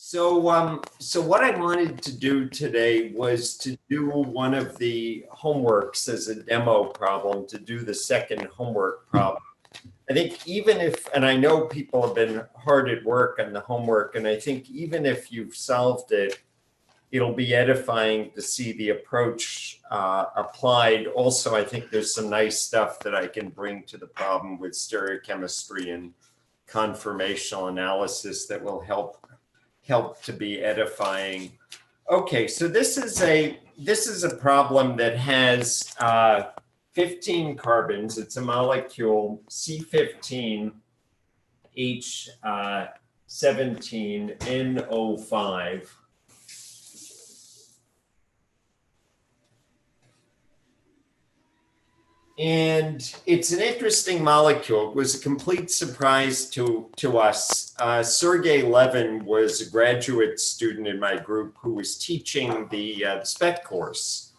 So what I wanted to do today was to do one of the homeworks as a demo problem, to do the second homework problem. I think even if, and I know people have been hard at work on the homework, and I think even if you've solved it, it'll be edifying to see the approach applied. Also, I think there's some nice stuff that I can bring to the problem with stereochemistry and conformational analysis that will help to be edifying. Okay, so this is a problem that has 15 carbons. It's a molecule C15H17NO5. And it's an interesting molecule. It was a complete surprise to us. Sergey Levin was a graduate student in my group who was teaching the spec course.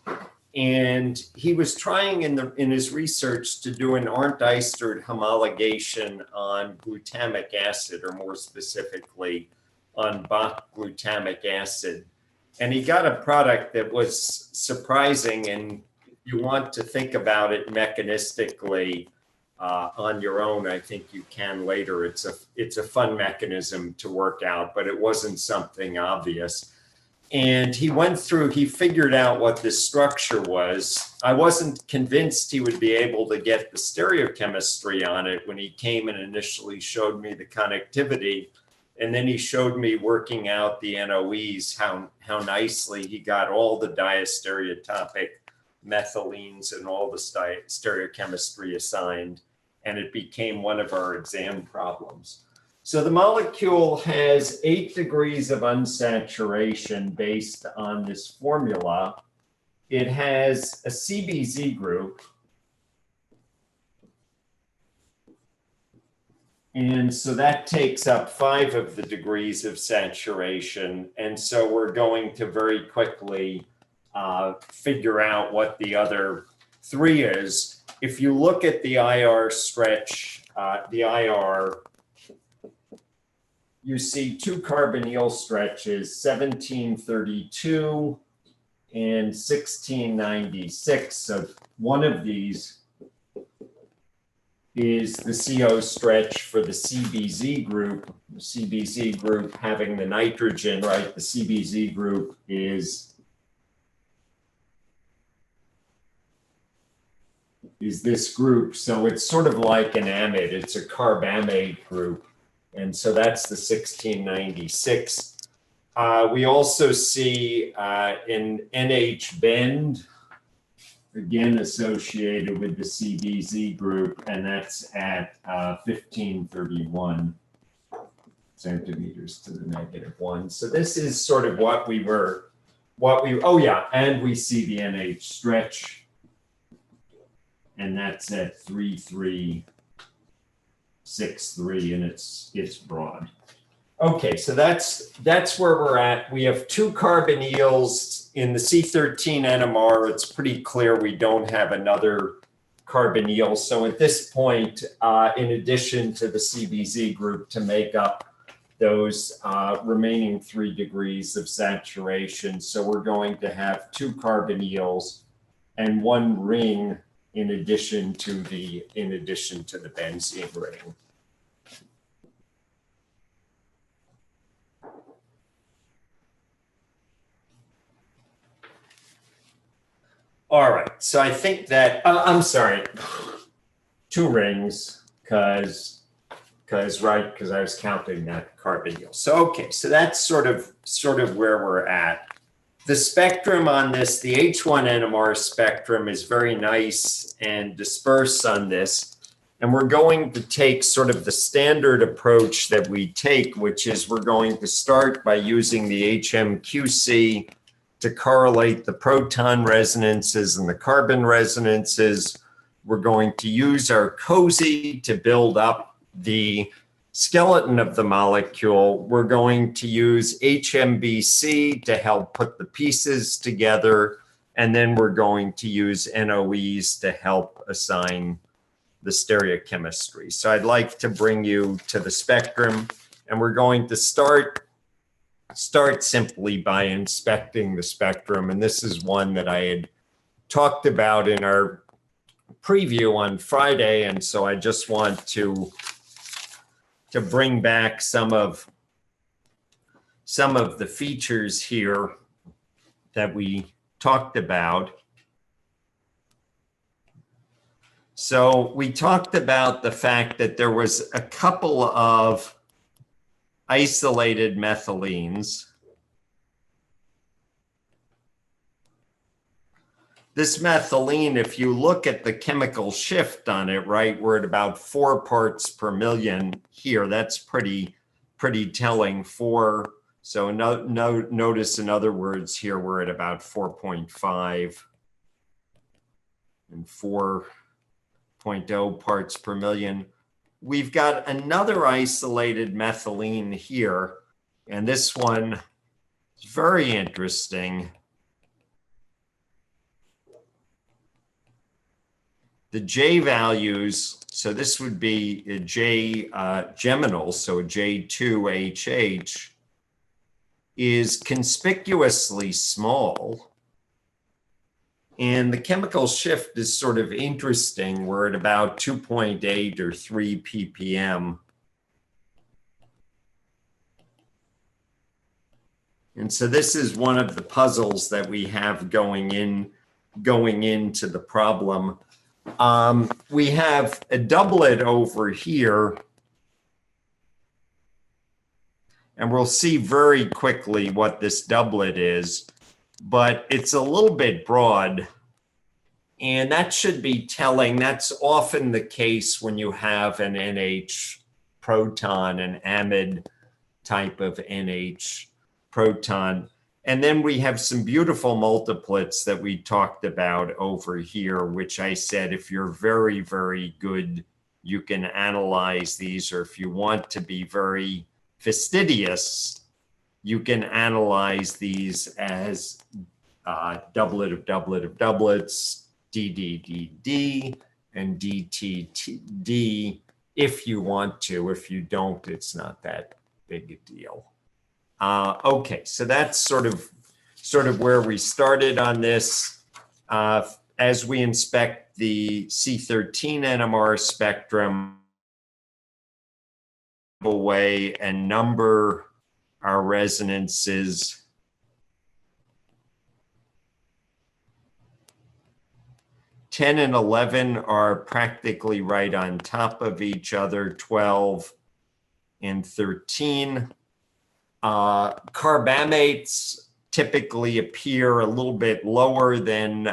And he was trying in his research to do an Arndt-Eistert homologation on glutamic acid, or more specifically on Bach glutamic acid. And he got a product that was surprising, and you want to think about it mechanistically on your own, I think you can later. It's a fun mechanism to work out, but it wasn't something obvious. And he went through, he figured out what this structure was. I wasn't convinced he would be able to get the stereochemistry on it when he came and initially showed me the connectivity. And then he showed me working out the NOEs, how nicely he got all the diastereotopic methylenes and all the stereochemistry assigned, and it became one of our exam problems. So the molecule has 8 degrees of unsaturation based on this formula. It has a CBZ group, and so that takes up 5 of the degrees of saturation, and so we're going to very quickly figure out what the other 3 is. If you look at the IR stretch, the IR, you see 2 carbonyl stretches, 1732 and 1696. So one of these is the CO stretch for the CBZ group. The CBZ group having the nitrogen, right? The CBZ group is this group. So it's sort of like an amide. It's a carbamide group. And so that's the 1696. We also see an NH bend, again associated with the CBZ group, and that's at 1531 centimeters to the -1. So this is sort of oh yeah, and we see the NH stretch, and that's at 3363, and it's broad. Okay, so that's where we're at. We have 2 carbonyls in the C13 NMR. It's pretty clear we don't have another carbonyl. So at this point, in addition to the CBZ group to make up those remaining 3 degrees of saturation, so we're going to have 2 carbonyls and 1 ring in addition to the benzene ring. All right, so I think that I'm sorry, 2 rings, because I was counting that carbonyl. So okay, so that's sort of where we're at. The spectrum on this, the H1 NMR spectrum, is very nice and dispersed on this. And we're going to take sort of the standard approach that we take, which is we're going to start by using the HMQC to correlate the proton resonances and the carbon resonances. We're going to use our COSY to build up the skeleton of the molecule. We're going to use HMBC to help put the pieces together. And then we're going to use NOEs to help assign the stereochemistry. So I'd like to bring you to the spectrum, and we're going to start start simply by inspecting the spectrum. And this is one that I had talked about in our preview on Friday. And so I just want to bring back some of the features here that we talked about. So we talked about the fact that there was a couple of isolated methylenes. This methylene, if you look at the chemical shift on it, right, we're at about 4 parts per million here. That's pretty telling. So notice, in other words, here we're at about 4.5 and 4.0 parts per million. We've got another isolated methylene here, and this one is very interesting. The J values, so this would be a J geminal, so a J2HH, is conspicuously small. And the chemical shift is sort of interesting. We're at about 2.8 or 3 ppm. And so this is one of the puzzles that we have going into the problem. We have a doublet over here. And we'll see very quickly what this doublet is, but it's a little bit broad. And that should be telling. That's often the case when you have an NH proton, an amide type of NH proton. And then we have some beautiful multiplets that we talked about over here, which I said, if you're very, very good, you can analyze these, or if you want to be very fastidious, you can analyze these as doublet of doublets, DDDD, and DTD if you want to. If you don't, it's not that big a deal. Okay, so that's sort of where we started on this. As we inspect the C13 NMR spectrum away and number our resonances, ten and 11 are practically right on top of each other, 12 and 13. Carbamates typically appear a little bit lower than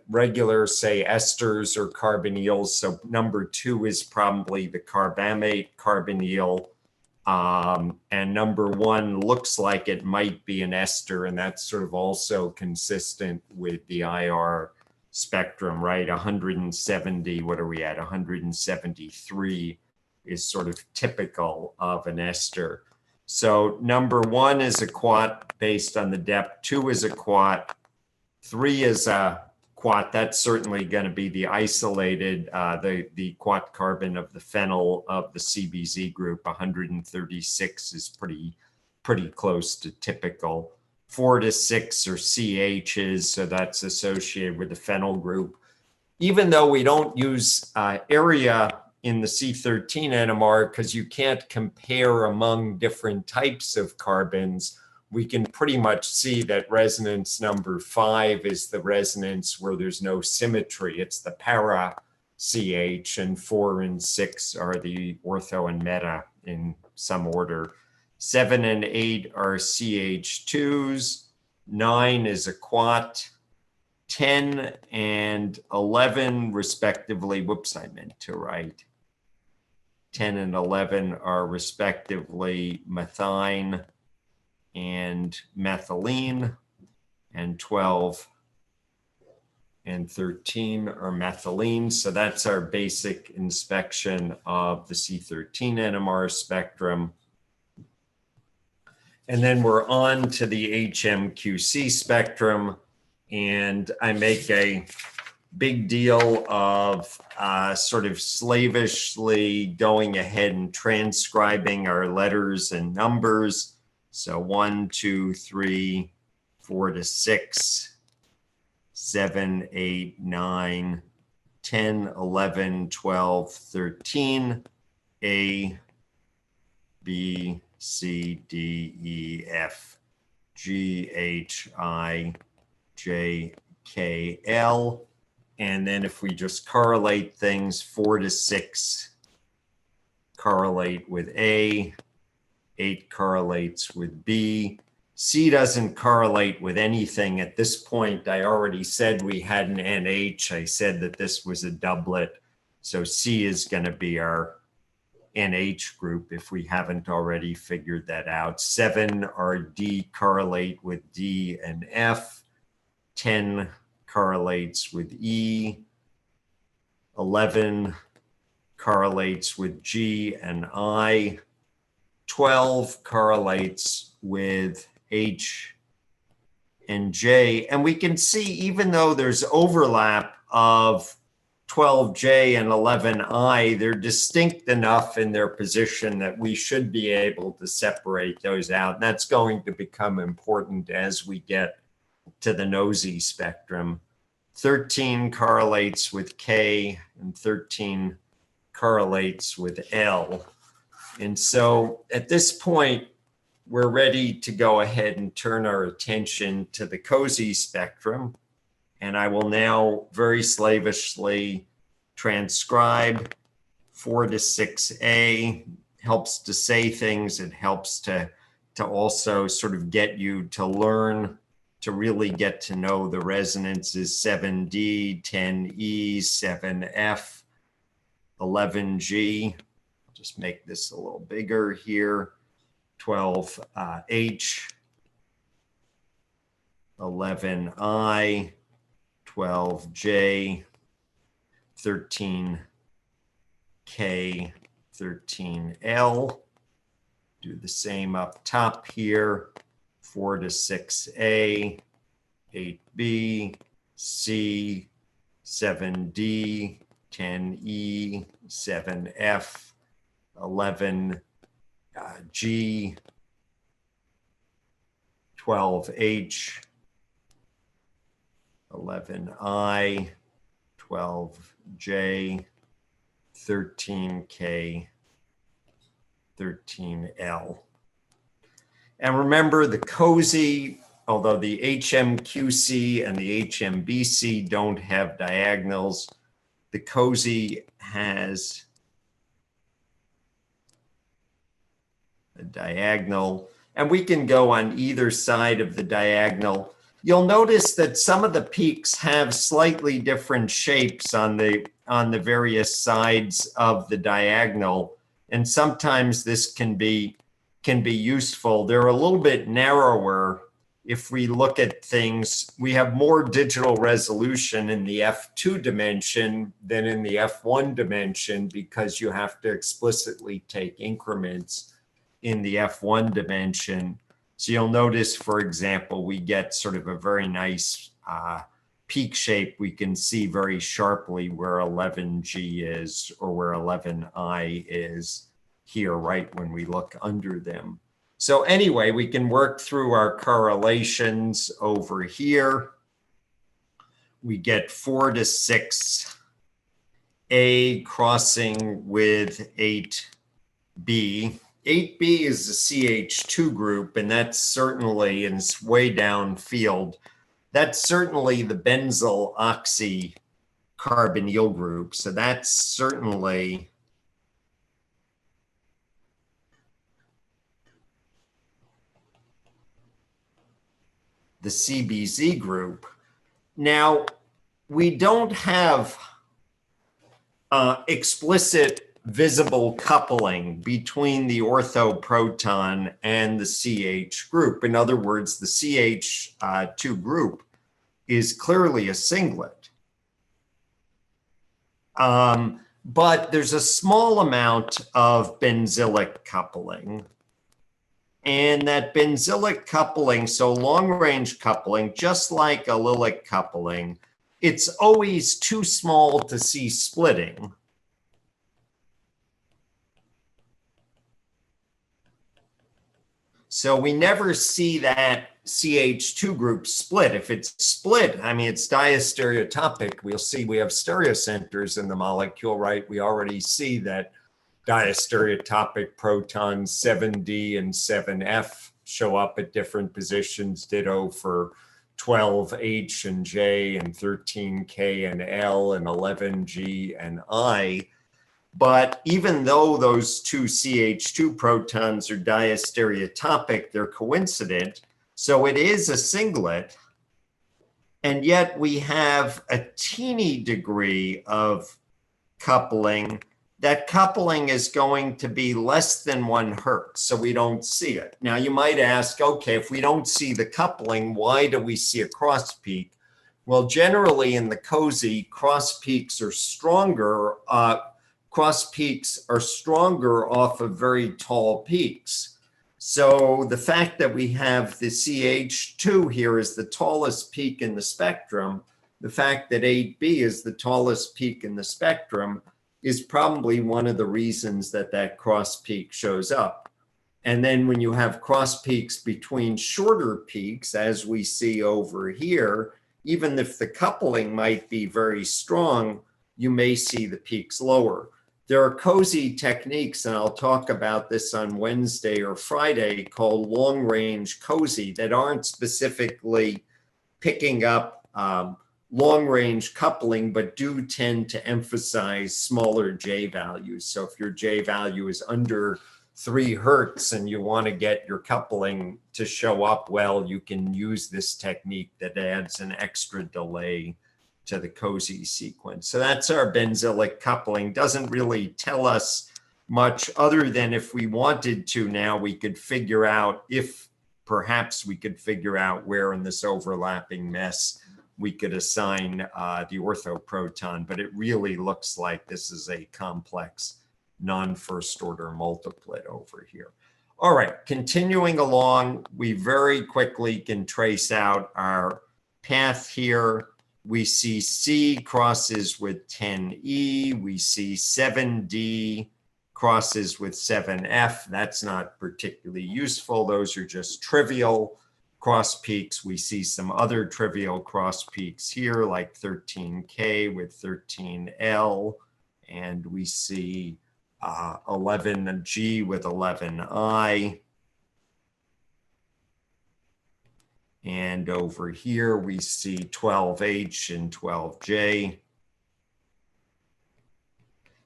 regular, say, esters or carbonyls. So number 2 is probably the carbamate carbonyl. And number 1 looks like it might be an ester, and that's sort of also consistent with the IR spectrum, right? 170, what are we at? 173 is sort of typical of an ester. So number 1 is a quat based on the depth, 2 is a quat, 3 is a quat. That's certainly going to be the isolated, the quat carbon of the phenyl of the CBZ group. 136 is pretty close to typical. 4 to 6 are CHs, so that's associated with the phenyl group. Even though we don't use area in the C13 NMR, because you can't compare among different types of carbons, we can pretty much see that resonance number 5 is the resonance where there's no symmetry. It's the para CH, and 4 and 6 are the ortho and meta in some order. 7 and 8 are CH2s. 9 is a quat. 10 and 11 respectively, whoops, I meant to write. 10 and 11 are respectively methine and methylene, and 12 and 13 are methylene. So that's our basic inspection of the C13 NMR spectrum. And then we're on to the HMQC spectrum, and I make a big deal of sort of slavishly going ahead and transcribing our letters and numbers. So 1, 2, 3, 4 to 6, 7, 8, 9, 10, 11, 12, 13, A, B, C, D, E, F, G, H, I, J, K, L. And then if we just correlate things, 4 to 6 correlate with A, 8 correlates with B. C doesn't correlate with anything at this point. I already said we had an NH. I said that this was a doublet. So C is going to be our NH group if we haven't already figured that out. 7 are D correlate with D and F. 10 correlates with E. 11 correlates with G and I. 12 correlates with H and J. And we can see, even though there's overlap of 12J and 11I, they're distinct enough in their position that we should be able to separate those out. And that's going to become important as we get to the nosy spectrum. 13 correlates with K and 13 correlates with L. And so at this point, we're ready to go ahead and turn our attention to the cozy spectrum. And I will now very slavishly transcribe 4 to 6A. Helps to say things. It helps to also sort of get you to learn, to really get to know the resonances. 7D, 10E, 7F, 11G. Just make this a little bigger here. 12H, 11I, 12J, 13K, 13L. Do the same up top here. 4 to 6A, 8B, C, 7D, 10E, 7F, 11G, 12H, 11I, 12J, 13K, 13L. And remember, the cozy, although the HMQC and the HMBC don't have diagonals, the cozy has a diagonal, and we can go on either side of the diagonal. You'll notice that some of the peaks have slightly different shapes on the various sides of the diagonal, and sometimes this can be useful. They're a little bit narrower. If we look at things, we have more digital resolution in the F2 dimension than in the F1 dimension, because you have to explicitly take increments in the F1 dimension. So you'll notice, for example, we get sort of a very nice peak shape. We can see very sharply where 11G is or where 11I is here, right when we look under them. So anyway, we can work through our correlations over here. We get 4 to 6A crossing with 8B. 8B is the CH2 group, and that's certainly, and it's way downfield, that's certainly the benzyl oxy carbonyl group. So that's certainly the CBZ group. Now, we don't have explicit visible coupling between the orthoproton and the CH group. In other words, the CH2 group is clearly a singlet. But there's a small amount of benzylic coupling. And that benzylic coupling, so long-range coupling, just like allylic coupling, it's always too small to see splitting. So we never see that CH2 group split. If it's split, I mean, it's diastereotopic. We'll see we have stereocenters in the molecule, right? We already see that diastereotopic protons 7D and 7F show up at different positions. Ditto for 12H and J and 13K and L and 11G and I. But even though those two CH2 protons are diastereotopic, they're coincident. So it is a singlet. And yet we have a teeny degree of coupling. That coupling is going to be less than 1 Hertz, so we don't see it. Now you might ask, okay, if we don't see the coupling, why do we see a cross peak? Well, generally in the COSY, cross peaks are stronger. Cross peaks are stronger off of very tall peaks. So the fact that we have the CH2 here is the tallest peak in the spectrum, the fact that 8B is the tallest peak in the spectrum is probably one of the reasons that that cross peak shows up. And then when you have cross peaks between shorter peaks, as we see over here, even if the coupling might be very strong, you may see the peaks lower. There are COSY techniques, and I'll talk about this on Wednesday or Friday, called long-range COSY that aren't specifically picking up long-range coupling, but do tend to emphasize smaller J values. So if your J value is under 3 Hertz and you want to get your coupling to show up well, you can use this technique that adds an extra delay to the COSY sequence. So that's our benzylic coupling. Doesn't really tell us much other than if we wanted to now, we could figure out if perhaps we could figure out where in this overlapping mess we could assign the orthoproton, but it really looks like this is a complex non-first order multiplet over here. All right, continuing along, we very quickly can trace out our path here. We see C crosses with 10E. We see 7D crosses with 7F. That's not particularly useful. Those are just trivial cross peaks. We see some other trivial cross peaks here, like 13K with 13L. And we see 11G with 11I. And over here, we see 12H and 12J.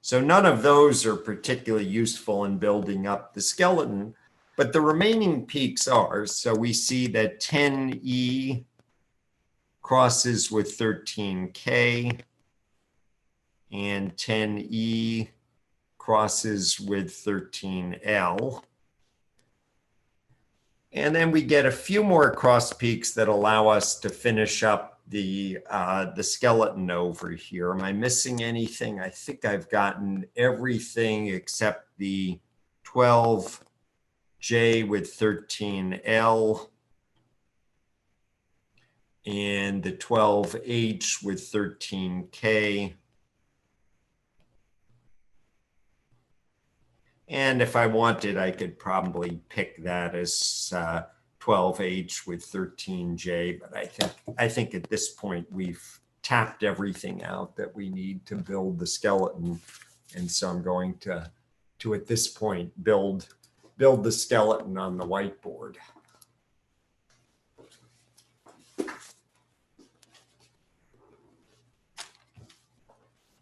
So none of those are particularly useful in building up the skeleton, but the remaining peaks are. So we see that 10E crosses with 13K, and 10E crosses with 13L. And then we get a few more cross peaks that allow us to finish up the skeleton over here. Am I missing anything? I think I've gotten everything except the 12J with 13L and the 12H with 13K. And if I wanted, I could probably pick that as 12H with 13J, but I think at this point we've tapped everything out that we need to build the skeleton. And so I'm going to at this point build the skeleton on the whiteboard.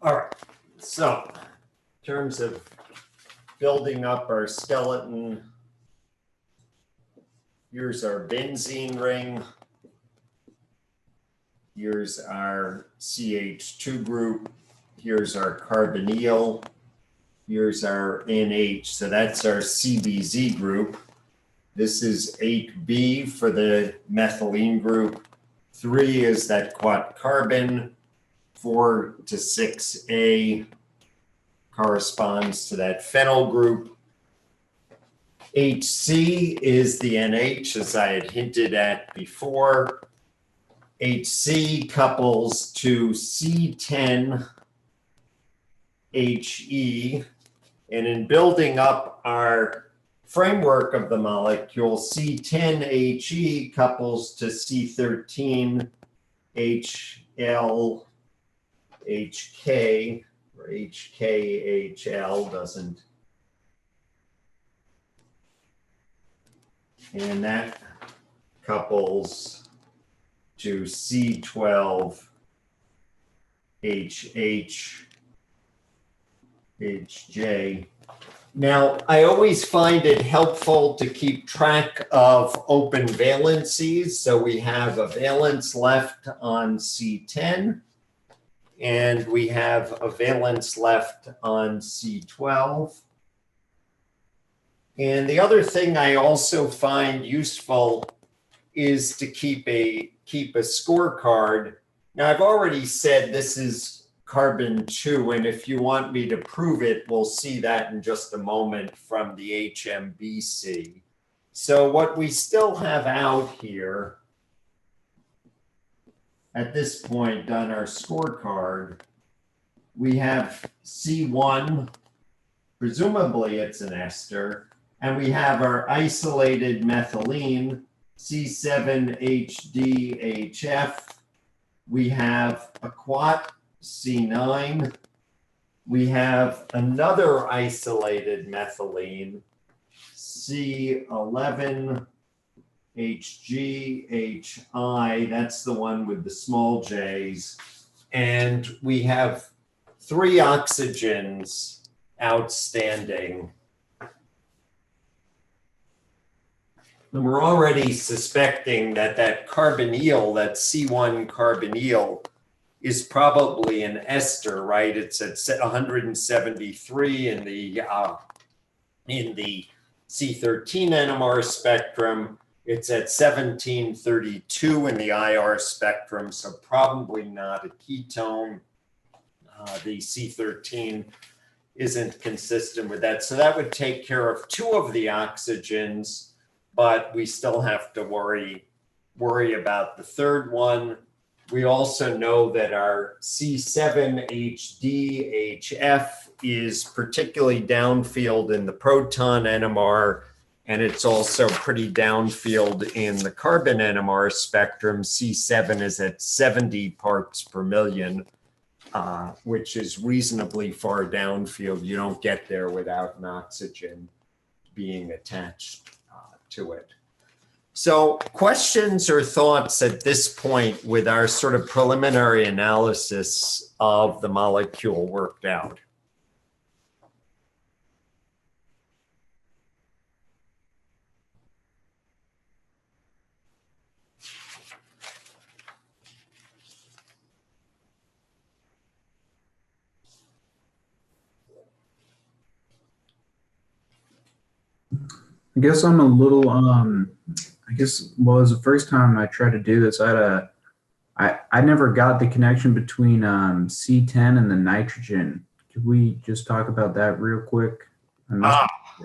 All right, so in terms of building up our skeleton, here's our benzene ring. Here's our CH2 group. Here's our carbonyl. Here's our NH. So that's our CBZ group. This is 8B for the methylene group. 3 is that quat carbon. 4 to 6A corresponds to that phenyl group. HC is the NH, as I had hinted at before. HC couples to C10HE. And in building up our framework of the molecule, C10HE couples to C13HL HK, or HKHL doesn't. And that couples to C12HH HJ. Now, I always find it helpful to keep track of open valencies. So we have a valence left on C10, and we have a valence left on C12. And the other thing I also find useful is to keep a scorecard. Now, I've already said this is carbon 2, and if you want me to prove it, we'll see that in just a moment from the HMBC. So what we still have out here at this point on our scorecard, we have C1, presumably it's an ester, and we have our isolated methylene, C7HDHF. We have a quat, C9. We have another isolated methylene, C11HGHI. That's the one with the small j's. And we have 3 oxygens outstanding. And we're already suspecting that that carbonyl, that C1 carbonyl, is probably an ester, right? It's at 173 in the C13 NMR spectrum. It's at 1732 in the IR spectrum, so probably not a ketone. The C13 isn't consistent with that. So that would take care of 2 of the oxygens, but we still have to worry about the third one. We also know that our C7HDHF is particularly downfield in the proton NMR, and it's also pretty downfield in the carbon NMR spectrum. C7 is at 70 parts per million, which is reasonably far downfield. You don't get there without an oxygen being attached to it. So questions or thoughts at this point with our sort of preliminary analysis of the molecule worked out? I guess I'm a little, well, it was the first time I tried to do this. I never got the connection between C10 and the nitrogen. Could we just talk about that real quick?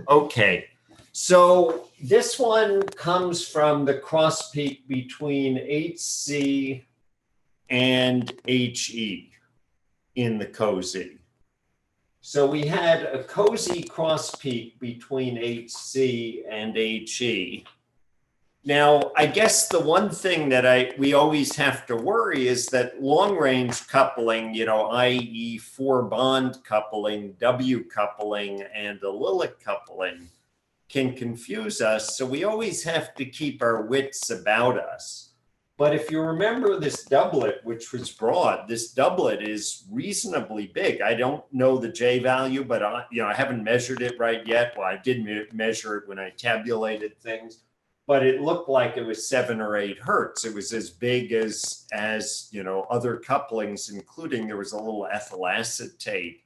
Okay. So this one comes from the cross peak between HC and HE in the COSY. So we had a COSY cross peak between HC and HE. Now, I guess the one thing that we always have to worry is that long range coupling, i.e. 4-bond coupling, W coupling, and allylic coupling can confuse us. So we always have to keep our wits about us. But if you remember this doublet, which was broad, this doublet is reasonably big. I don't know the J value, but I haven't measured it right yet. Well, I did measure it when I tabulated things, but it looked like it was 7 or 8 hertz. It was as big as other couplings, including there was a little ethyl acetate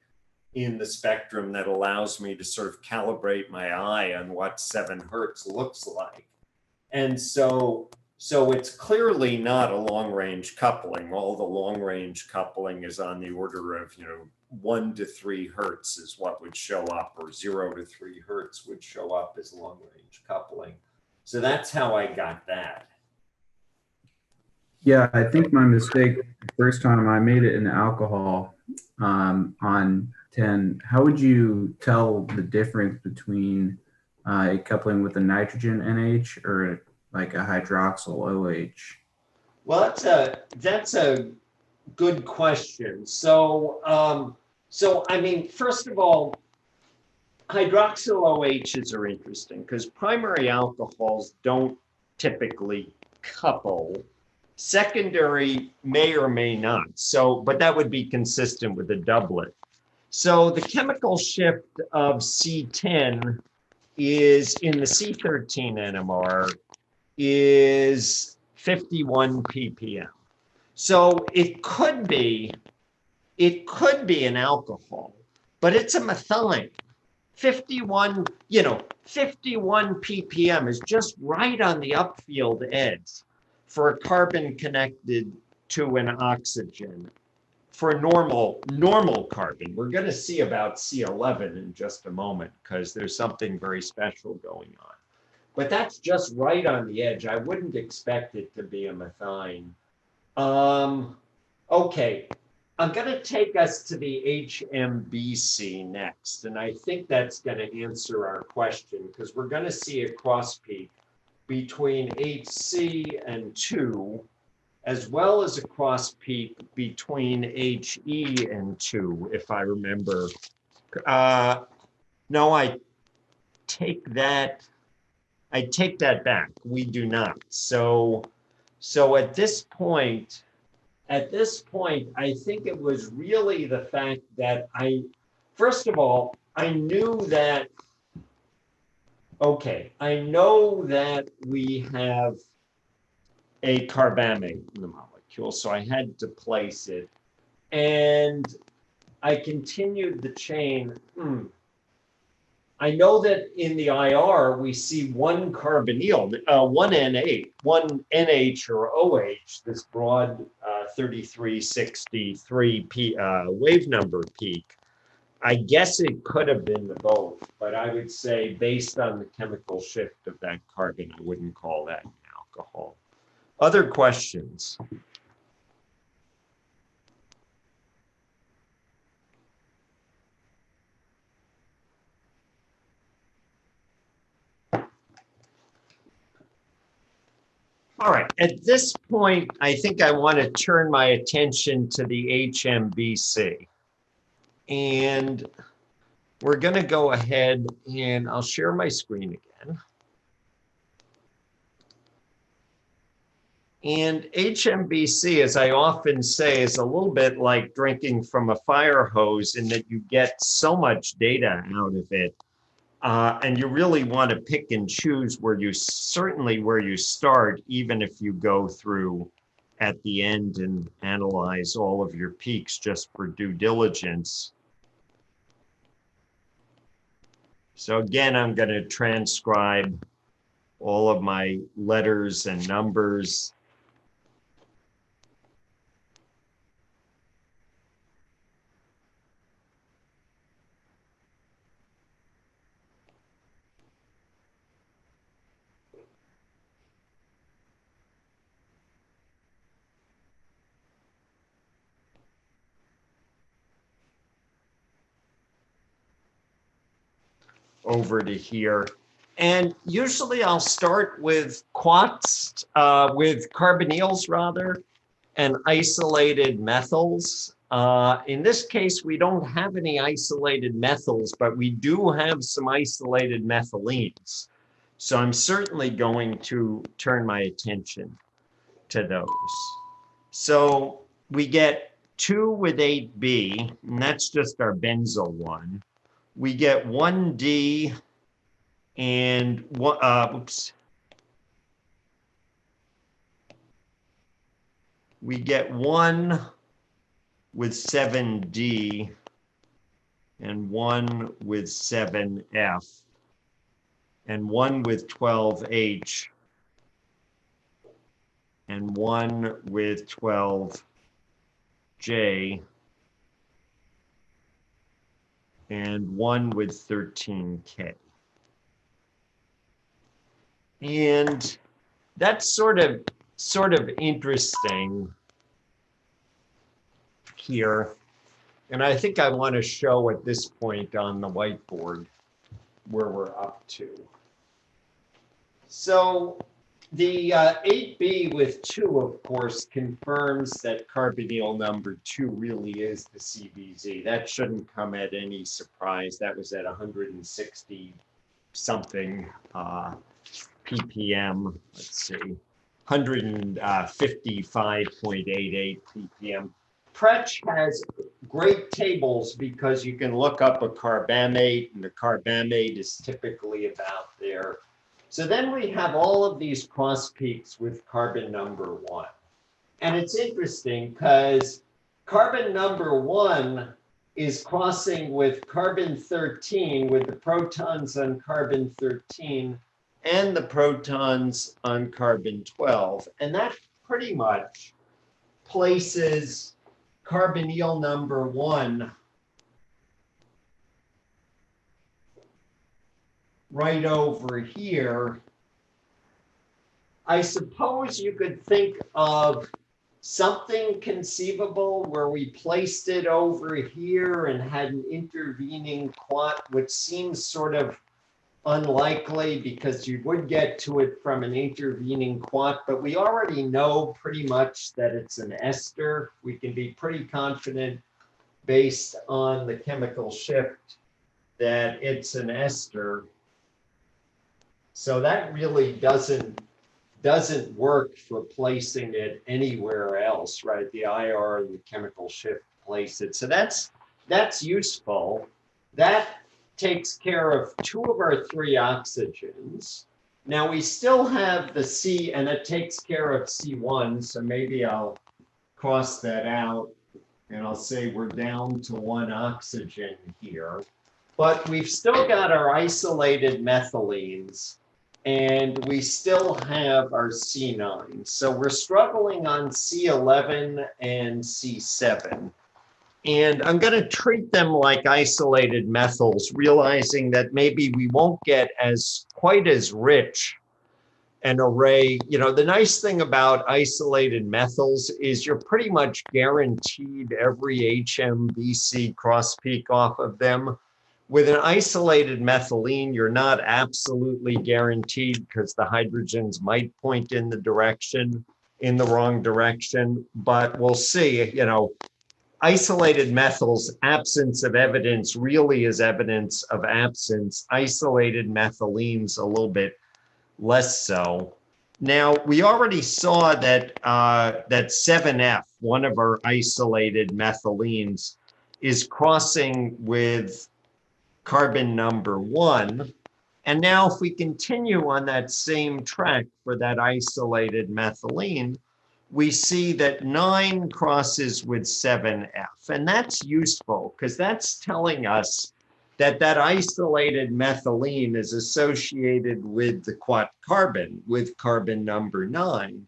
in the spectrum that allows me to sort of calibrate my eye on what 7 hertz looks like. And so it's clearly not a long-range coupling. All the long-range coupling is on the order of 1 to 3 hertz is what would show up, or 0 to 3 hertz would show up as long-range coupling. So that's how I got that. Yeah, I think my mistake the first time I made it in alcohol on 10. How would you tell the difference between coupling with a nitrogen NH or like a hydroxyl OH? Well, that's a good question. So I mean, first of all, hydroxyl OHs are interesting because primary alcohols don't typically couple. Secondary may or may not. So, but that would be consistent with a doublet. So the chemical shift of C10 is in the C13 NMR is 51 ppm. So it could be an alcohol, but it's a methine. 51, 51 ppm is just right on the upfield edge for a carbon connected to an oxygen. For a normal carbon, we're going to see about C11 in just a moment because there's something very special going on. But that's just right on the edge. I wouldn't expect it to be a methine. Okay, I'm going to take us to the HMBC next, and I think that's going to answer our question because we're going to see a cross peak between HC and 2, as well as a cross peak between HE and 2, if I remember. No, I take that back. We do not. So at this point, I think it was really the fact that first of all, I knew that, okay, I know that we have a carbamate in the molecule, so I had to place it. And I continued the chain. I know that in the IR, we see one carbonyl, one NH or OH, this broad 3363 wave number peak. I guess it could have been the both, but I would say based on the chemical shift of that carbon, I wouldn't call that an alcohol. Other questions? All right, at this point, I think I want to turn my attention to the HMBC. And we're going to go ahead and I'll share my screen again. And HMBC, as I often say, is a little bit like drinking from a fire hose in that you get so much data out of it. And you really want to pick and choose where you start, even if you go through at the end and analyze all of your peaks just for due diligence. So again, I'm going to transcribe all of my letters and numbers. Over to here. And usually I'll start with quats, with carbonyls rather, and isolated methyls. In this case, we don't have any isolated methyls, but we do have some isolated methylenes. So I'm certainly going to turn my attention to those. So we get 2 with 8B, and that's just our benzyl one. We get 1D and we get 1 with 7D and 1 with 7F and 1 with 12H and 1 with 12J and 1 with 13K. And that's sort of interesting here. And I think I want to show at this point on the whiteboard. we're up to. So the 8B with 2, of course, confirms that carbonyl number 2 really is the CBZ. That shouldn't come at any surprise. That was at 160 something ppm. Let's see, 155.88 ppm. Pretch has great tables because you can look up a carbamate, and the carbamate is typically about there. So then we have all of these cross peaks with carbon number 1. And it's interesting because carbon number 1 is crossing with carbon 13, with the protons on carbon 13 and the protons on carbon 12. And that pretty much places carbonyl number 1 right over here. I suppose you could think of something conceivable where we placed it over here and had an intervening quat, which seems sort of unlikely because you would get to it from an intervening quat, but we already know pretty much that it's an ester. We can be pretty confident based on the chemical shift that it's an ester. So that really doesn't work for placing it anywhere else, right? The IR and the chemical shift place it. So that's useful. That takes care of 2 of our 3 oxygens. Now we still have the C, and it takes care of C1. So maybe I'll cross that out and I'll say we're down to 1 oxygen here. But we've still got our isolated methylenes, and we still have our C9. So we're struggling on C11 and C7. And I'm going to treat them like isolated methyls, realizing that maybe we won't get quite as rich an array. You know, the nice thing about isolated methyls is you're pretty much guaranteed every HMBC cross peak off of them. With an isolated methylene, you're not absolutely guaranteed because the hydrogens might point in the wrong direction, but we'll see. You know, isolated methyls, absence of evidence really is evidence of absence. Isolated methylenes, a little bit less so. Now, we already saw that that 7F, one of our isolated methylenes, is crossing with carbon number 1. And now if we continue on that same track for that isolated methylene, we see that 9 crosses with 7F. And that's useful because that's telling us that that isolated methylene is associated with the quat carbon, with carbon number 9.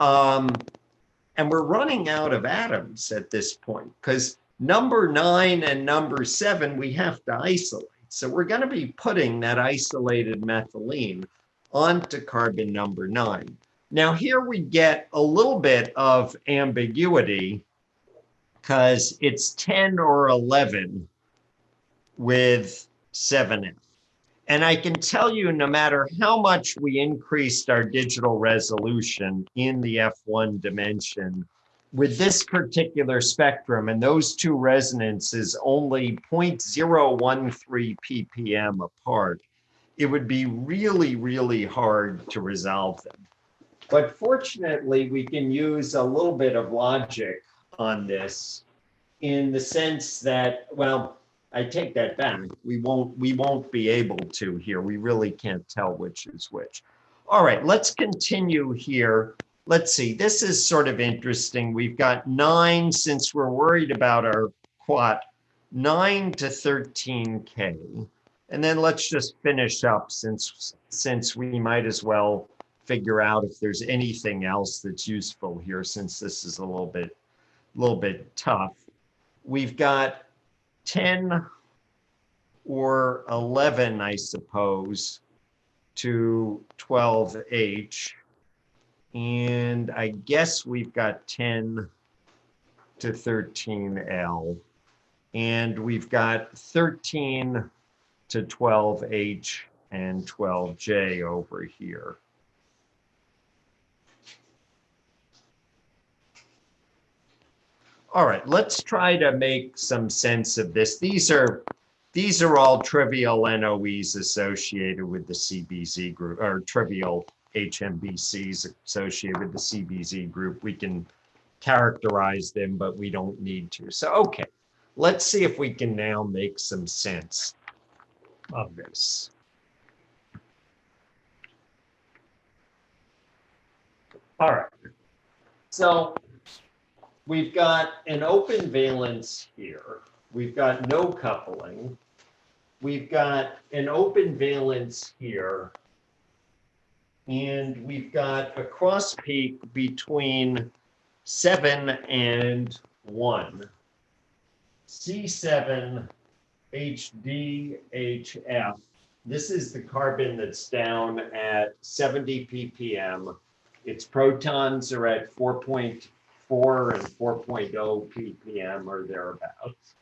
And we're running out of atoms at this point because number 9 and number 7 we have to isolate. So we're going to be putting that isolated methylene onto carbon number 9. Now here we get a little bit of ambiguity because it's 10 or 11 with 7F. And I can tell you, no matter how much we increased our digital resolution in the F1 dimension, with this particular spectrum and those 2 resonances only 0.013 ppm apart, it would be really, really hard to resolve them. But fortunately, we can use a little bit of logic on this in the sense that, well, I take that back. We won't be able to here. We really can't tell which is which. All right, let's continue here. Let's see, this is sort of interesting. We've got 9, since we're worried about our quat, 9 to 13K. And then let's just finish up since we might as well figure out if there's anything else that's useful here, since this is a little bit tough. We've got 10 or 11, I suppose, to 12H. And I guess we've got 10 to 13L. And we've got 13 to 12H and 12J over here. All right, let's try to make some sense of this. These are all trivial NOEs associated with the CBZ group, or trivial HMBCs associated with the CBZ group. We can characterize them, but we don't need to. So, okay, let's see if we can now make some sense of this. All right, so we've got an open valence here. We've got no coupling. We've got an open valence here. And we've got a cross peak between 7 and 1. C7, HD, HF. This is the carbon that's down at 70 ppm. Its protons are at 4.4 and 4.0 ppm or thereabouts.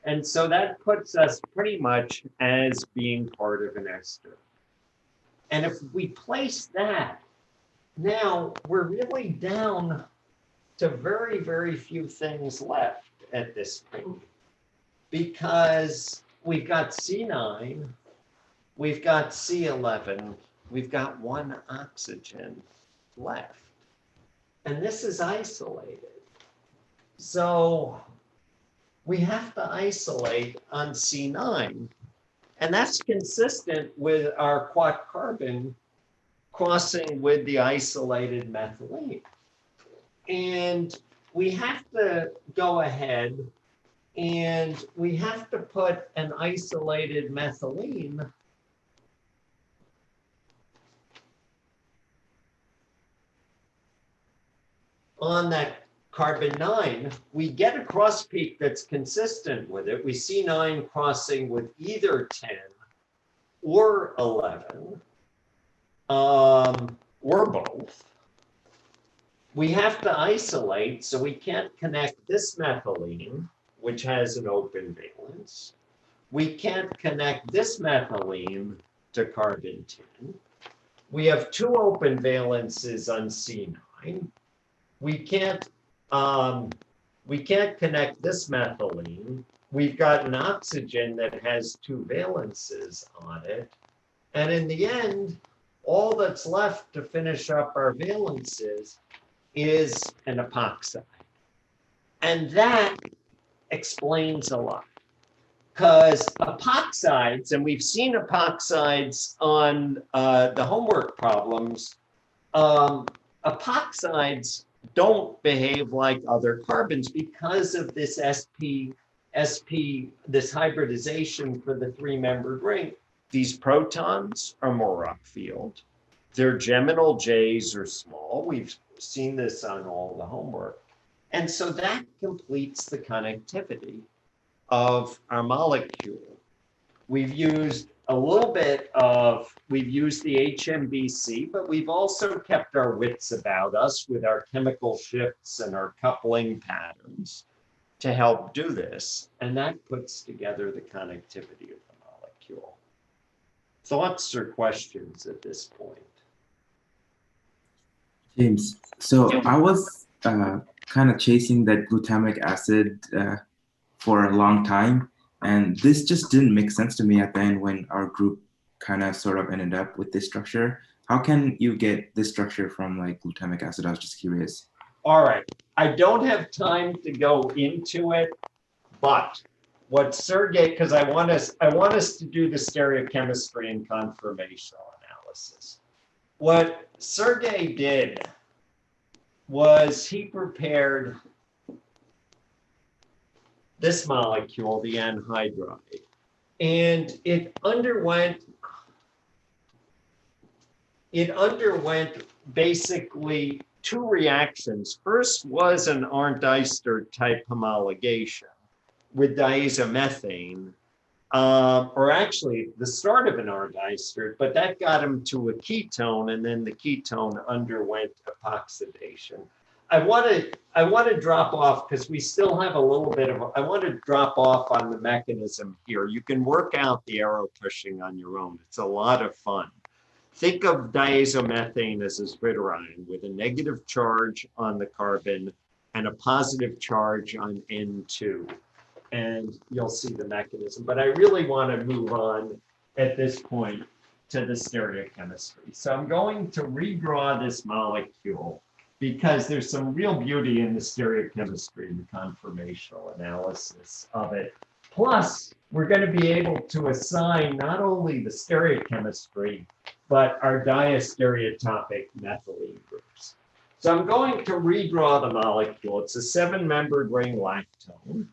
And so that puts us pretty much as being part of an ester. And if we place that, now we're really down to very, very few things left at this point. Because we've got C9, we've got C11, we've got 1 oxygen left. And this is isolated. So we have to isolate on C9. And that's consistent with our quat carbon crossing with the isolated methylene. And we have to go ahead and we have to put an isolated methylene on that carbon 9. We get a cross peak that's consistent with it. We see 9 crossing with either 10 or 11, or both. We have to isolate, so we can't connect this methylene, which has an open valence. We can't connect this methylene to carbon 10. We have 2 open valences on C9. We can't connect this methylene. We've got an oxygen that has 2 valences on it. And in the end, all that's left to finish up our valences is an epoxide. And that explains a lot. Because epoxides, and we've seen epoxides on the homework problems, epoxides don't behave like other carbons because of this sp, this hybridization for the 3-membered ring. These protons are more upfield. Their geminal J's are small. We've seen this on all the homework. And so that completes the connectivity of our molecule. We've used a little bit of, we've used the HMBC, but we've also kept our wits about us with our chemical shifts and our coupling patterns to help do this. And that puts together the connectivity of the molecule. Thoughts or questions at this point? James, so I was kind of chasing that glutamic acid for a long time. And this just didn't make sense to me at the end when our group kind of sort of ended up with this structure. How can you get this structure from like glutamic acid? I was just curious. All right, I don't have time to go into it, but what Sergey, because I want us to do the stereochemistry and conformational analysis. What Sergey did was he prepared this molecule, the anhydride, and it underwent basically 2 reactions. First was an Arndt-Diester type homologation with diazomethane, or actually the start of an Arndt-Diester, but that got him to a ketone, and then the ketone underwent epoxidation. want to drop off because we still have a little bit of, I want to drop off on the mechanism here. You can work out the arrow pushing on your own. It's a lot of fun. Think of diazomethane as a zwitterion with a negative charge on the carbon and a positive charge on N2. And you'll see the mechanism. But I really want to move on at this point to the stereochemistry. So I'm going to redraw this molecule because there's some real beauty in the stereochemistry and the conformational analysis of it. Plus, we're going to be able to assign not only the stereochemistry, but our diastereotopic methylene groups. So I'm going to redraw the molecule. It's a 7-membered ring lactone.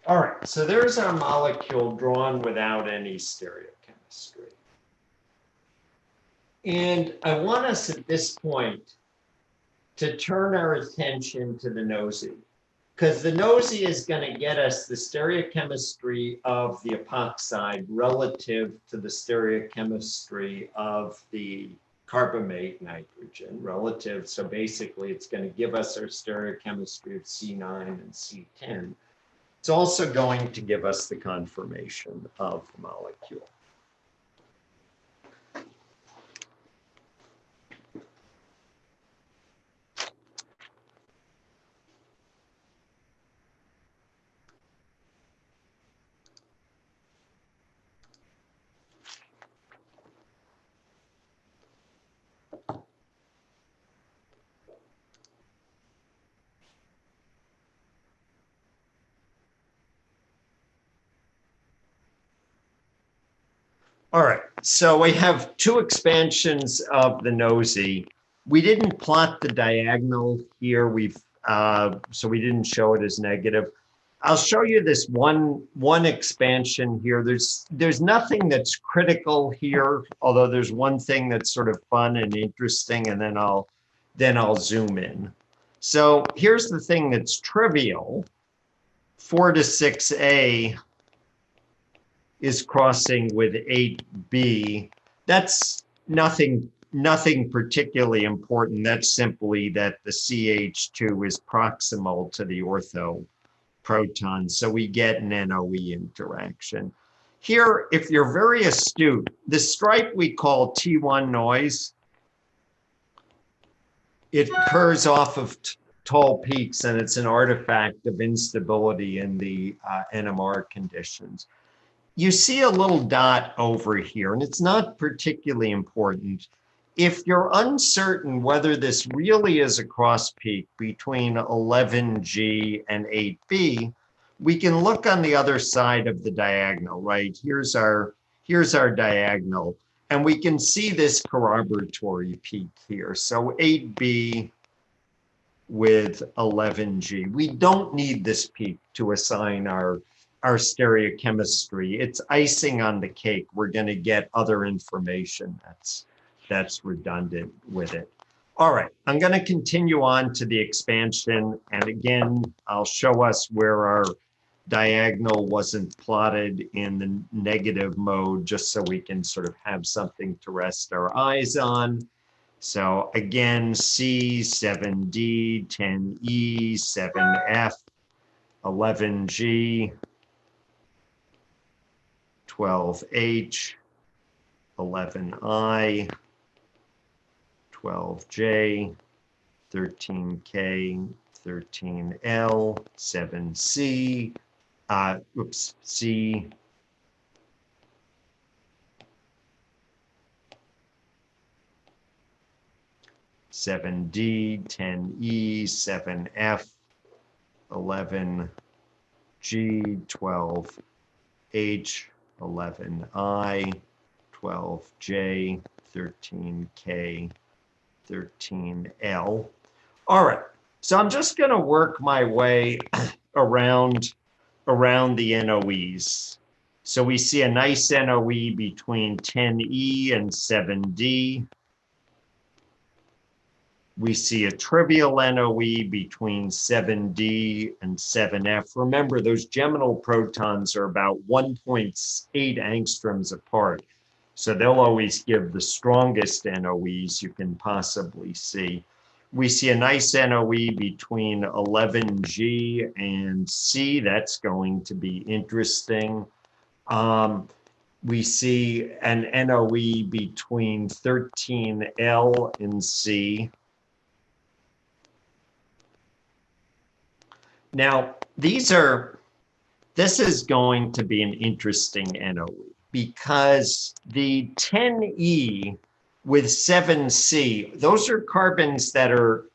All right, so there's our molecule drawn without any stereochemistry. And I want us at this point to turn our attention to the nosy, because the nosy is going to get us the stereochemistry of the epoxide relative to the stereochemistry of the carbamate nitrogen relative. So basically, it's going to give us our stereochemistry of C9 and C10. It's also going to give us the conformation of the molecule. All right, so we have 2 expansions of the nosy. We didn't plot the diagonal here. So we didn't show it as negative. I'll show you this one expansion here. There's nothing that's critical here, although there's one thing that's sort of fun and interesting, and then I'll zoom in. So here's the thing that's trivial. 4 to 6A is crossing with 8B. That's nothing particularly important. That's simply that the CH2 is proximal to the ortho proton. So we get an NOE interaction. Here, if you're very astute, the stripe we call T1 noise, it occurs off of tall peaks, and it's an artifact of instability in the NMR conditions. You see a little dot over here, and it's not particularly important. If you're uncertain whether this really is a cross peak between 11G and 8B, we can look on the other side of the diagonal, right? Here's our diagonal, and we can see this corroboratory peak here. So 8B with 11G. We don't need this peak to assign our stereochemistry. It's icing on the cake. We're going to get other information that's redundant with it. All right, I'm going to continue on to the expansion. And again, I'll show us where our diagonal wasn't plotted in the negative mode, just so we can sort of have something to rest our eyes on. So again, C, 7D, 10E, 7F, 11G, 12H, 11I, 12J, 13K, 13L, 7C, C, 7D, 10E, 7F, 11G, 12H, 11I, 12J, 13K, 13L. All right, so I'm just going to work my way around the NOEs. So we see a nice NOE between 10E and 7D. We see a trivial NOE between 7D and 7F. Remember, those geminal protons are about 1.8 angstroms apart. So they'll always give the strongest NOEs you can possibly see. We see a nice NOE between 11G and C. That's going to be interesting. We see an NOE between 13L and C. Now, this is going to be an interesting NOE because the 10E with 7C, those are carbons that are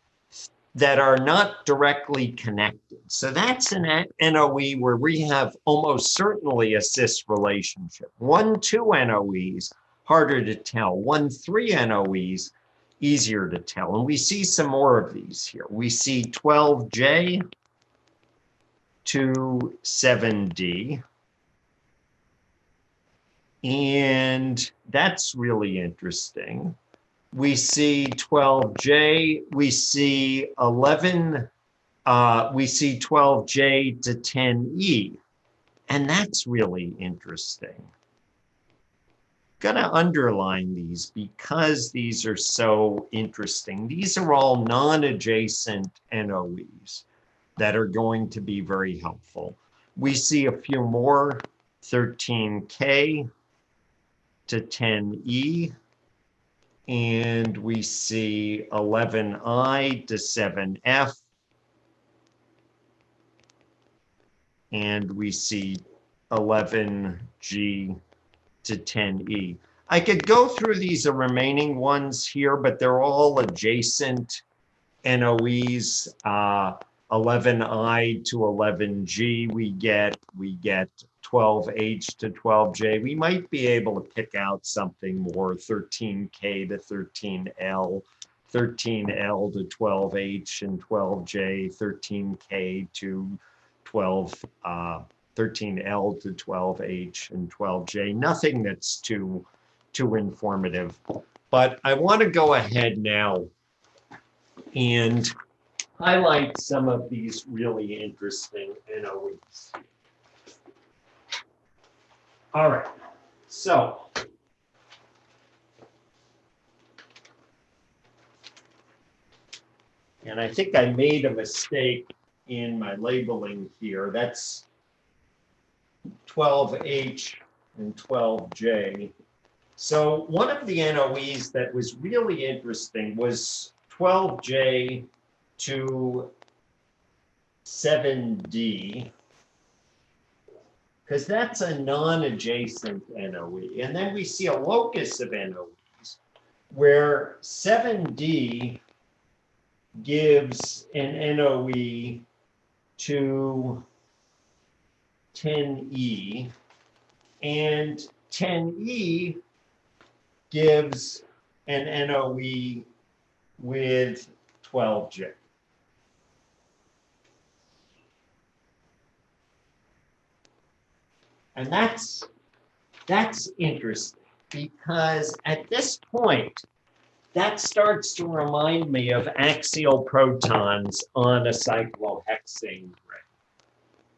not directly connected. So that's an NOE where we have almost certainly a cis relationship. 1,2 NOEs, harder to tell. 1,3 NOEs, easier to tell. And we see some more of these here. We see 12J to 7D. And that's really interesting. We see 12J, we see 12J to 10E. And that's really interesting. Gonna underline these because these are so interesting. These are all non-adjacent NOEs that are going to be very helpful. We see a few more, 13K to 10E, and we see 11I to 7F, and we see 11G to 10E. I could go through these remaining ones here, but they're all adjacent NOEs. 11I to 11G, we get 12H to 12J. We might be able to pick out something more, 13K to 13L, 13L to 12H and 12J, 13K to 13L to 12H and 12J. Nothing that's too informative. But I want to go ahead now and highlight some of these really interesting NOEs. All right, so and I think I made a mistake in my labeling here. That's 12H and 12J. So one of the NOEs that was really interesting was 12J to 7D, because that's a non-adjacent NOE. And then we see a locus of NOEs where 7D gives an NOE to 10E, and 10E gives an NOE with 12J. And that's interesting because at this point, that starts to remind me of axial protons on a cyclohexane ring.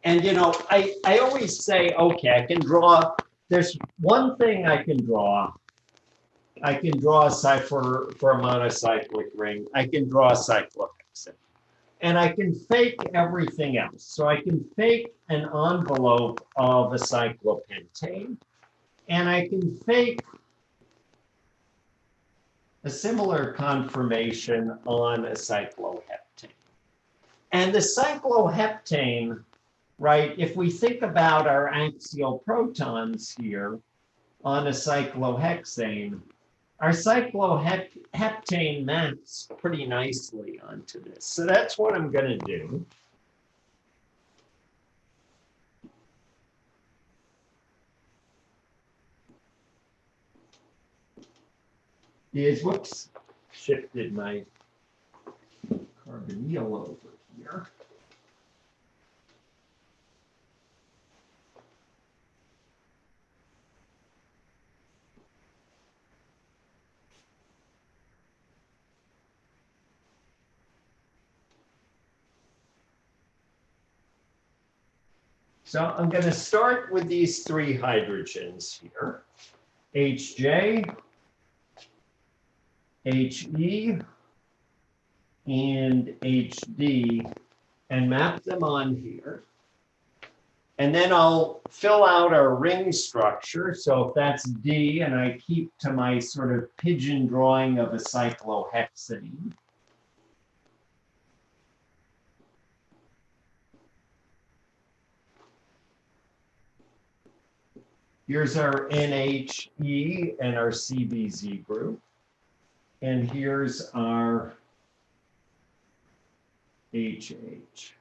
And you know, I always say, okay, I can draw, there's one thing I can draw. I can draw for a monocyclic ring. I can draw a cyclohexane. And I can fake everything else. So I can fake an envelope of a cyclopentane. And I can fake a similar conformation on a cycloheptane. And the cycloheptane, right, if we think about our axial protons here on a cyclohexane, our cycloheptane maps pretty nicely onto this. So that's what I'm going to do. Is, whoops, shifted my carbonyl over here. So I'm going to start with these three hydrogens here, HJ, HE, and HD, and map them on here. And then I'll fill out our ring structure. So if that's D, and I keep to my sort of pigeon drawing of a cyclohexane. Here's our NHE and our CBZ group. And here's our HH.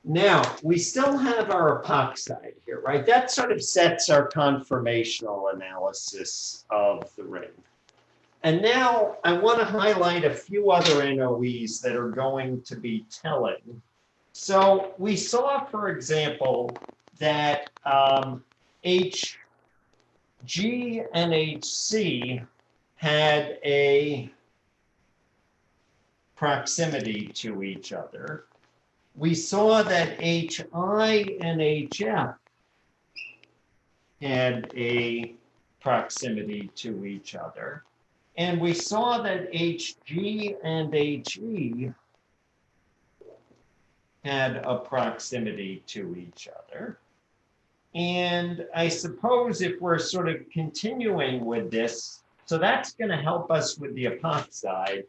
Now, we still have our epoxide here, right? That sort of sets our conformational analysis of the ring. And now I want to highlight a few other NOEs that are going to be telling. So we saw, for example, that HG and HC had a proximity to each other. We saw that HI and HF had a proximity to each other. And we saw that HG and HE had a proximity to each other. And I suppose if we're sort of continuing with this, so that's going to help us with the epoxide.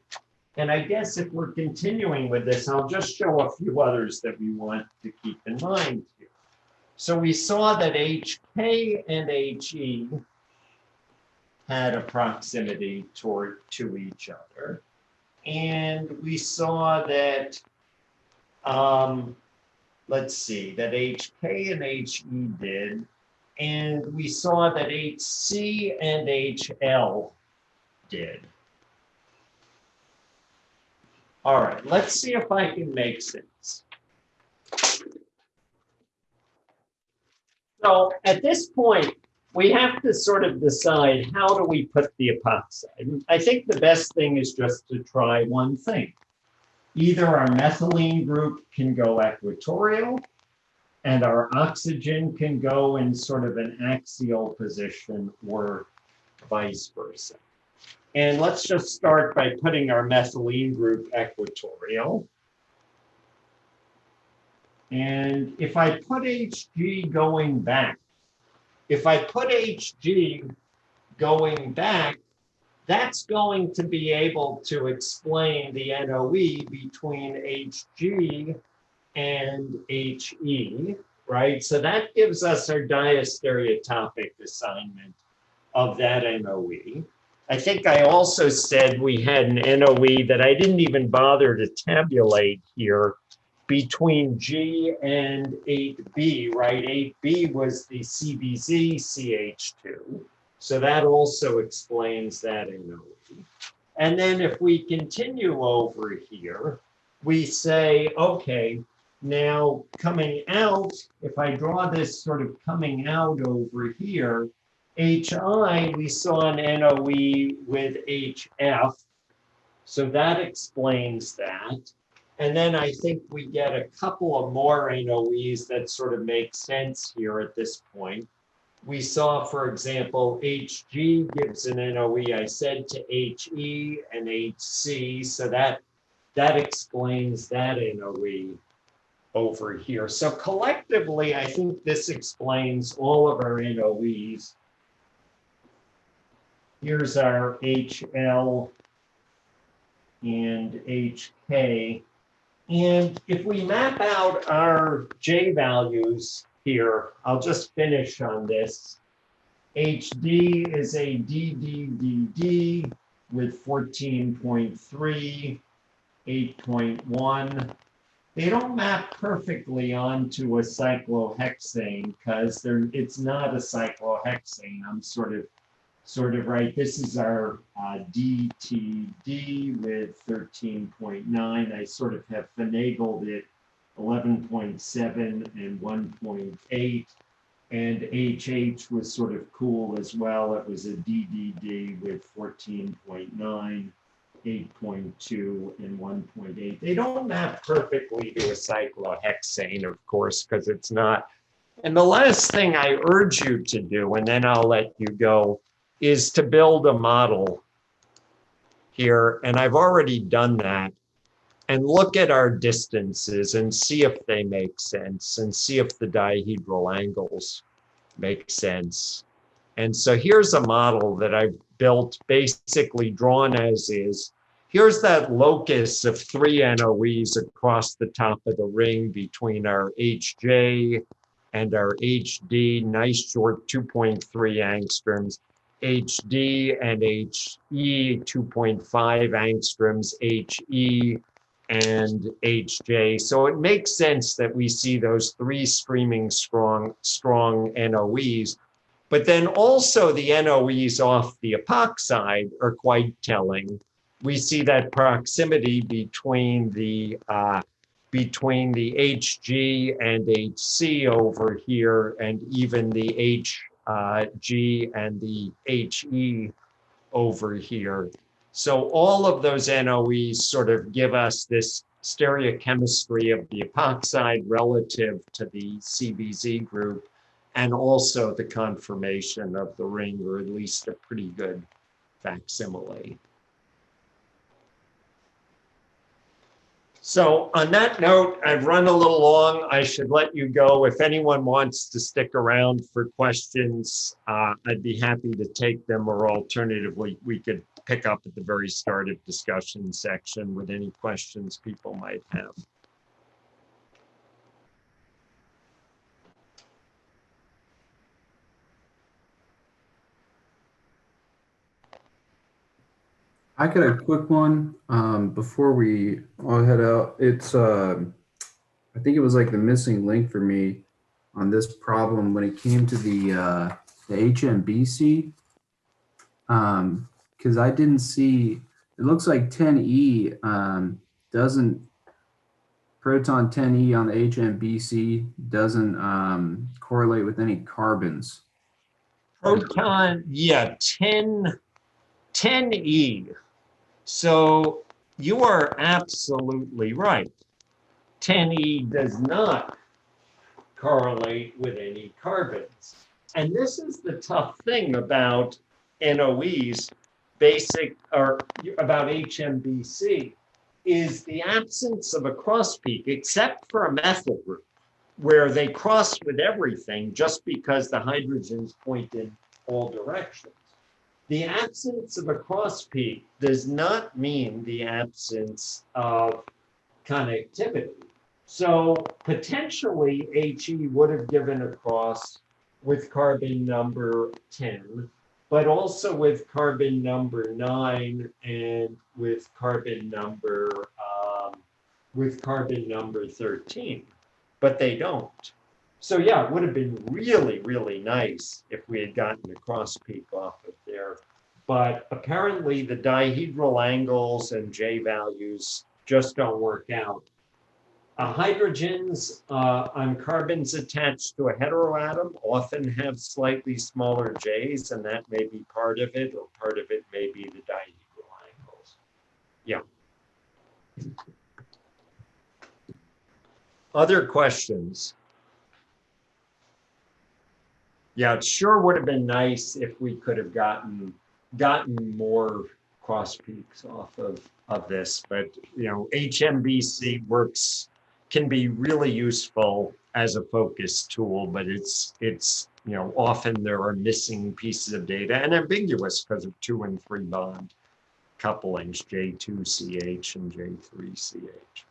And I guess if we're continuing with this, I'll just show a few others that we want to keep in mind here. So we saw that HK and HE had a proximity to each other. And we saw that, let's see, that HK and HE did. And we saw that HC and HL did. All right, let's see if I can make sense. So at this point, we have to sort of decide, how do we put the epoxide? I think the best thing is just to try one thing. Either our methylene group can go equatorial, and our oxygen can go in sort of an axial position, or vice versa. And let's just start by putting our methylene group equatorial. And if I put HG going back, that's going to be able to explain the NOE between HG and HE, right? So that gives us our diastereotopic assignment of that NOE. I think I also said we had an NOE that I didn't even bother to tabulate here between G and 8B, right? 8B was the CBZ CH2. So that also explains that NOE. And then if we continue over here, we say, okay, now coming out, if I draw this sort of coming out over here, HI, we saw an NOE with HF. So that explains that. And then I think we get a couple of more NOEs that sort of make sense here at this point. We saw, for example, HG gives an NOE, I said, to HE and HC. So that explains that NOE over here. So collectively, I think this explains all of our NOEs Here's our HL and HK. And if we map out our J values here, I'll just finish on this. HD is a DDDD with 14.3, 8.1. They don't map perfectly onto a cyclohexane because it's not a cyclohexane. I'm sort of right. This is our DTD with 13.9. I sort of have finagled it 11.7 and 1.8. And HH was sort of cool as well. It was a DDD with 14.9, 8.2, and 1.8. They don't map perfectly to a cyclohexane, of course, because it's not. And the last thing I urge you to do, and then I'll let you go, is to build a model here. And I've already done that. And look at our distances and see if they make sense and see if the dihedral angles make sense. And so here's a model that I've built, basically drawn as is. Here's that locus of 3 NOEs across the top of the ring between our HJ and our HD, nice short 2.3 angstroms. HD and HE, 2.5 angstroms, HE, and HJ. So it makes sense that we see those 3 streaming strong NOEs, but then also the NOEs off the epoxide are quite telling. We see that proximity between the HG and HC over here, and even the HG and the HE over here. So all of those NOEs sort of give us this stereochemistry of the epoxide relative to the CBZ group, and also the conformation of the ring, or at least a pretty good facsimile. So on that note, I've run a little long. I should let you go. If anyone wants to stick around for questions, I'd be happy to take them, or alternatively, we could pick up at the very start of discussion section with any questions people might have. I got a quick one before we all head out. It's I think it was like the missing link for me on this problem when it came to the HMBC, because I didn't see. It looks like 10E doesn't, proton 10E on the HMBC doesn't correlate with any carbons. Proton, yeah, 10E. So you are absolutely right. 10E does not correlate with any carbons. And this is the tough thing about NOEs, or about HMBC, is the absence of a cross peak, except for a methyl group, where they cross with everything just because the hydrogens point in all directions. The absence of a cross peak does not mean the absence of connectivity. So potentially HE would have given a cross with carbon number 10, but also with carbon number 9 and with carbon number 13, but they don't. So yeah, it would have been really, really nice if we had gotten a cross peak off of there. But apparently the dihedral angles and J values just don't work out. Hydrogens on carbons attached to a heteroatom often have slightly smaller J's, and that may be part of it, or part of it may be the dihedral angles. Yeah. Other questions? Yeah, it sure would have been nice if we could have gotten more cross peaks off of this, but you know, HMBC can be really useful as a focus tool, but it's often there are missing pieces of data and ambiguous because of 2 and 3 bond couplings, J2CH and J3CH.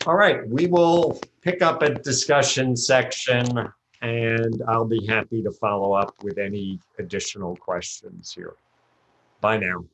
All right, we will pick up a discussion section and I'll be happy to follow up with any additional questions here. Bye now.